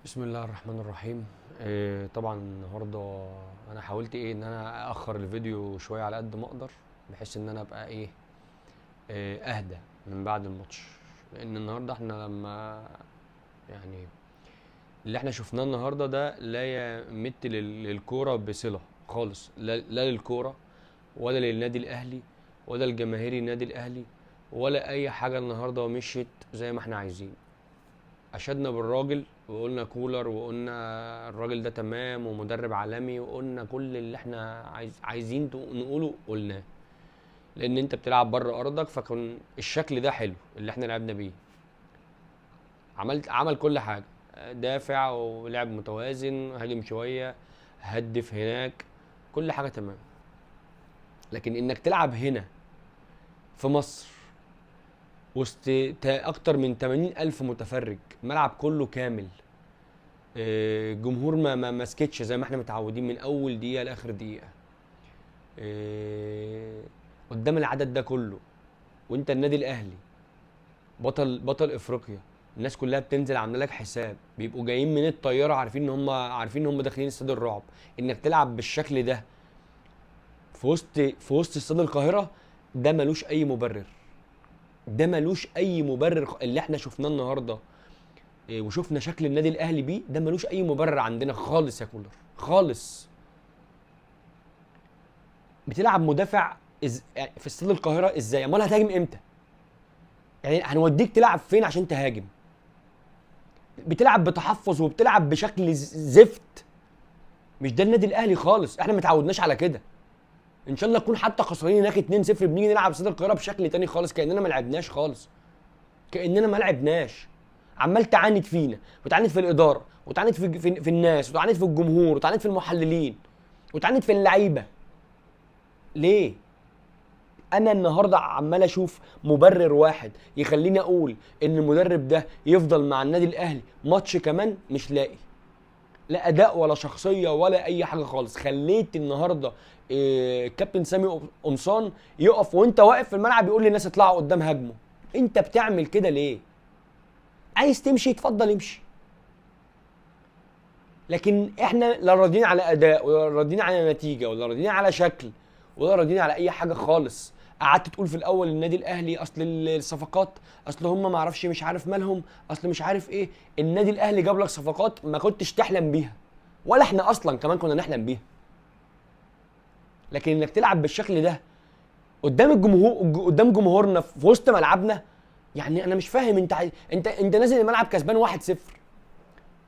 بسم الله الرحمن الرحيم. طبعا النهارده انا حاولت ان انا اخر الفيديو شويه على قد ما اقدر، بحيث ان انا ابقى اهدى من بعد الماتش. لان النهارده احنا لما يعني اللي احنا شفناه النهارده ده لا يمت للكوره بصله خالص، لا للكوره ولا للنادي الاهلي ولا الجماهير النادي الاهلي ولا اي حاجه. النهارده مشيت زي ما احنا عايزين. اشدنا بالراجل وقلنا كولر، وقلنا الراجل ده تمام ومدرب عالمي، وقلنا كل اللي احنا عايزين نقوله قلناه. لان انت بتلعب بره ارضك، فكان الشكل ده حلو اللي احنا لعبنا بيه. عمل كل حاجه، دافع ولعب متوازن، هاجم شويه، هدف هناك، كل حاجه تمام. لكن انك تلعب هنا في مصر وسط اكتر من 80 الف متفرج، ملعب كله كامل، الجمهور ما سكتش زي ما احنا متعودين من اول دقيقه لاخر دقيقه، آه، قدام العدد ده كله، وانت النادي الاهلي بطل افريقيا. الناس كلها بتنزل عامله لك حساب، بيبقوا جايين من الطياره عارفين ان هم داخلين استاد الرعب. انك تلعب بالشكل ده في وسط استاد القاهره، ده ملوش اي مبرر. ده ملوش اي مبرر اللي احنا شفناه النهارده. وشفنا شكل النادي الاهلي بيه، ده ملوش اي مبرر عندنا خالص يا كولر خالص. بتلعب مدافع يعني في استاد القاهره ازاي؟ امال هتهاجم امتى؟ يعني هنوديك تلعب فين عشان تهاجم؟ بتلعب بتحفظ وبتلعب بشكل زفت. مش ده النادي الاهلي خالص، احنا ما اتعودناش على كده. ان شاء الله نكون حتى خسرانين هناك 2-0، بنيجي نلعب استاد القاهره بشكل تاني خالص، كاننا ما لعبناش خالص. كاننا ما لعبناش. عمال تعاند فينا، وتعاند في الاداره، وتعاند في الناس، وتعاند في الجمهور، وتعاند في المحللين، وتعاند في اللعيبه. ليه؟ انا النهارده عمال اشوف مبرر واحد يخليني اقول ان المدرب ده يفضل مع النادي الاهلي ماتش كمان، مش لاقي. لا اداء ولا شخصيه ولا اي حاجه خالص. خليت النهارده كابتن سامي قمصان يقف وانت واقف في الملعب يقول للناس اطلعوا قدام هاجموا. انت بتعمل كده ليه؟ عايز تمشي اتفضل امشي. لكن احنا لا راضيين على اداء، ولا راضيين على نتيجه، ولا راضيين على شكل، ولا راضيين على اي حاجه خالص. قعدت تقول في الاول النادي الاهلي اصل الصفقات، اصل هم ما اعرفش مش عارف مالهم، اصل مش عارف ايه. النادي الاهلي جاب لك صفقات ما كنتش تحلم بيها، ولا احنا اصلا كمان كنا نحلم بيها. لكن انك تلعب بالشكل ده قدام الجمهور، قدام جمهورنا في وسط ملعبنا، يعني انا مش فاهم. انت نازل الملعب كسبان 1-0،